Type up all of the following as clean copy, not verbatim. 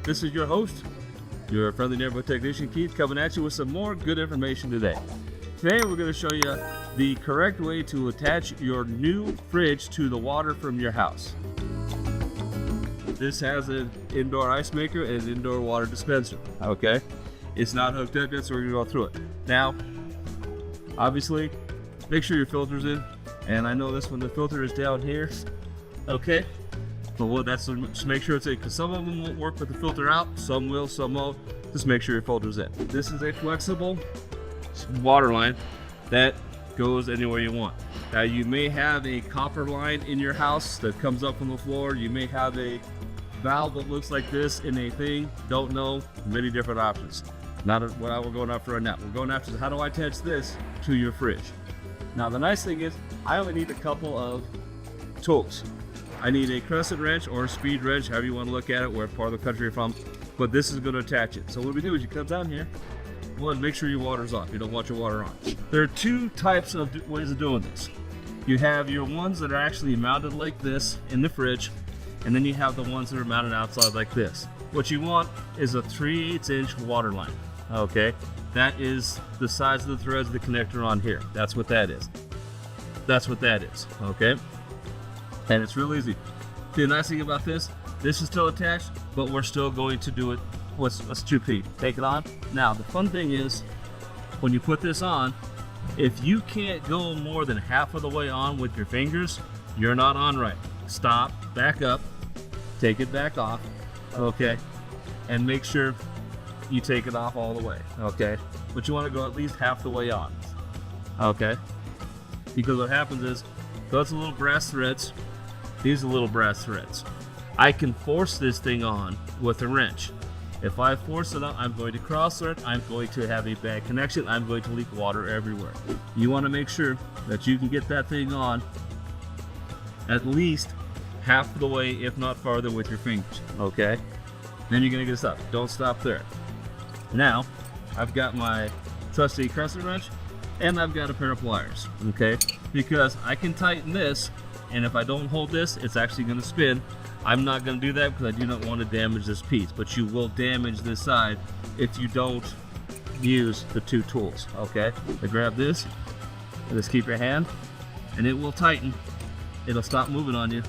This is your host, your friendly neighborhood technician Keith, coming at you with some more good information today. Today we're going to show you the correct way to attach your new fridge to the water from your house. This has an indoor ice maker and an indoor water dispenser, okay? It's not hooked up yet, so we're going to go through it. Now, obviously, make sure your filter's in, and I know this one, the filter is down here, okay? But just make sure it's in, because some of them won't work with the filter out, some will, some won't. Just make sure your filter's in. This is a flexible water line that goes anywhere you want. Now you may have a copper line in your house that comes up from the floor. You may have a valve that looks like this in a thing. Don't know, many different options. Not what we're going after right now. We're going after is how do I attach this to your fridge. Now the nice thing is I only need a couple of tools. I need a crescent wrench or a speed wrench, however you want to look at it, where part of the country you're from, but this is going to attach it. So what we do is you come down here, one, make sure your water's off. You don't want your water on. There are two types of ways of doing this. You have your ones that are actually mounted like this in the fridge, and then you have the ones that are mounted outside like this. What you want is a 3/8" water line, okay? That is the size of the threads of the connector on here. That's what that is. That's what that is, okay? And it's real easy. The nice thing about this is still attached, but we're still going to do it. Let's 2P. Take it on. Now, the fun thing is, when you put this on, if you can't go more than half of the way on with your fingers, you're not on right. Stop, back up, take it back off, okay? And make sure you take it off all the way, okay? But you want to go at least half the way on, okay? Because what happens is, those little brass threads, these are little brass threads. I can force this thing on with a wrench. If I force it on, I'm going to cross thread, I'm going to have a bad connection, I'm going to leak water everywhere. You want to make sure that you can get that thing on at least half the way, if not farther, with your fingers, okay? Then you're going to get stuck. Don't stop there. Now, I've got my trusty crescent wrench, and I've got a pair of pliers, okay? Because I can tighten this, and if I don't hold this, it's actually going to spin. I'm not going to do that because I do not want to damage this piece, but you will damage this side if you don't use the two tools, okay? So grab this, and just keep your hand, and it will tighten. It'll stop moving on you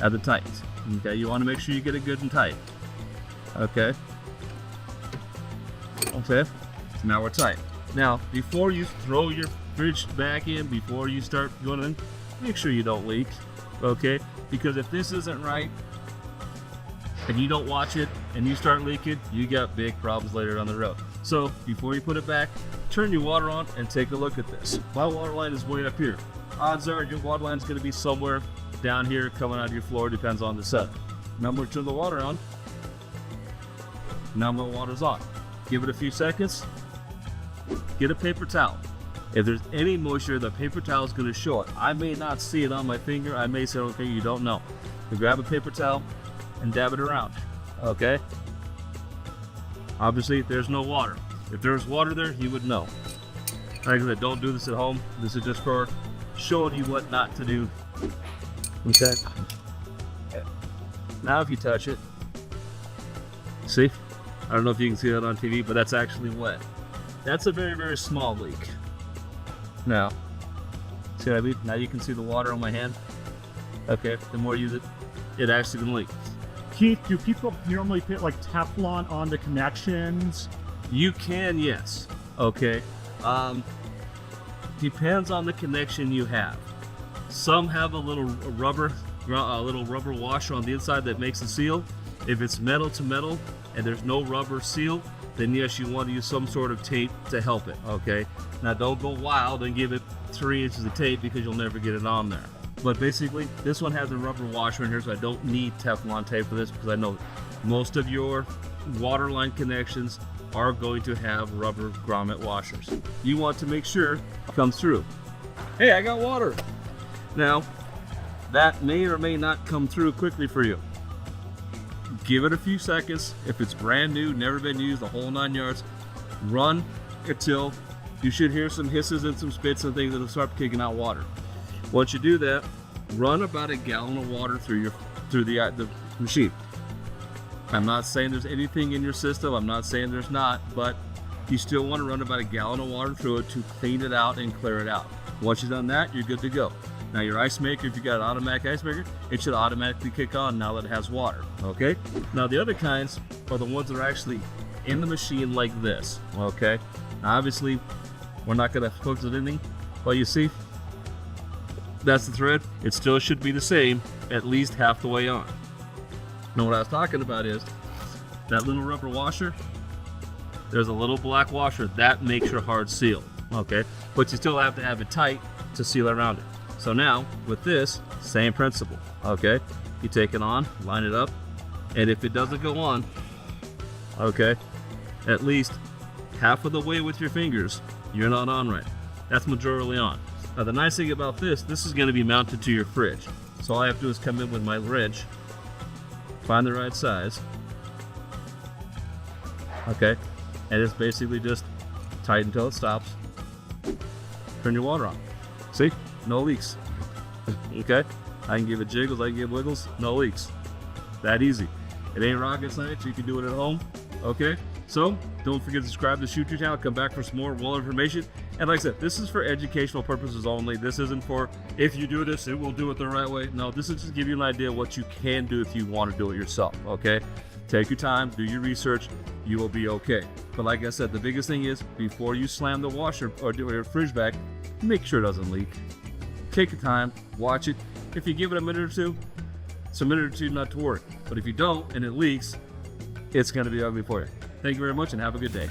as it tightens, okay? You want to make sure you get it good and tight, okay? Okay, so now we're tight. Now, before you throw your fridge back in, before you start going in, make sure you don't leak, okay? Because if this isn't right, and you don't watch it, and you start leaking, you got big problems later down the road. So, before you put it back, turn your water on and take a look at this. My water line is way up here. Odds are your water line is going to be somewhere down here coming out of your floor, depends on the setup. Now I'm going to turn the water on. Now my water's on. Give it a few seconds. Get a paper towel. If there's any moisture, the paper towel is going to show it. I may not see it on my finger. I may say, okay, you don't know. You grab a paper towel and dab it around, okay? Obviously, there's no water. If there's water there, you would know. Like I said, don't do this at home. This is just for showing you what not to do, okay? Now if you touch it, see? I don't know if you can see that on TV, but that's actually wet. That's a very, very small leak. Now, see what I mean? Now you can see the water on my hand. Okay, the more you use it, it actually can leak. Keith, do people normally put like Teflon on the connections? You can, yes. Okay. Depends on the connection you have. Some have a little rubber washer on the inside that makes a seal. If it's metal to metal and there's no rubber seal, then yes, you want to use some sort of tape to help it, okay? Now don't go wild and give it 3 inches of tape because you'll never get it on there. But basically, this one has a rubber washer in here, so I don't need Teflon tape for this because I know most of your water line connections are going to have rubber grommet washers. You want to make sure it comes through. Hey, I got water. Now, that may or may not come through quickly for you. Give it a few seconds. If it's brand new, never been used, the whole 9 yards, run until you should hear some hisses and some spits and things that'll start kicking out water. Once you do that, run about a gallon of water through the machine. I'm not saying there's anything in your system, I'm not saying there's not, but you still want to run about a gallon of water through it to clean it out and clear it out. Once you've done that, you're good to go. Now your ice maker, if you got an automatic ice maker, it should automatically kick on now that it has water, okay? Now the other kinds are the ones that are actually in the machine like this, okay? Now obviously, we're not gonna hook it anything, but you see, that's the thread. It still should be the same, at least half the way on. Now what I was talking about is, that little rubber washer, there's a little black washer, that makes your hard seal, okay? But you still have to have it tight to seal around it. So now, with this, same principle, okay? You take it on, line it up, and if it doesn't go on, okay, at least half of the way with your fingers, you're not on right. That's majorly on. Now the nice thing about this is gonna be mounted to your fridge. So all I have to do is come in with my wrench, find the right size, okay, and it's basically just tight until it stops, turn your water on. See? No leaks. Okay? I can give it jiggles, I can give wiggles, no leaks. That easy. It ain't rocket science, you can do it at home. Okay? So, don't forget to subscribe to the Shoot Your channel, come back for some more well information. And like I said, this is for educational purposes only. This isn't for, if you do this, it will do it the right way. No, this is just to give you an idea of what you can do if you want to do it yourself, okay? Take your time, do your research, you will be okay. But like I said, the biggest thing is, before you slam the washer or do your fridge back, make sure it doesn't leak. Take your time, watch it. If you give it a minute or two, it's a minute or two not to worry. But if you don't and it leaks, it's gonna be ugly for you. Thank you very much and have a good day.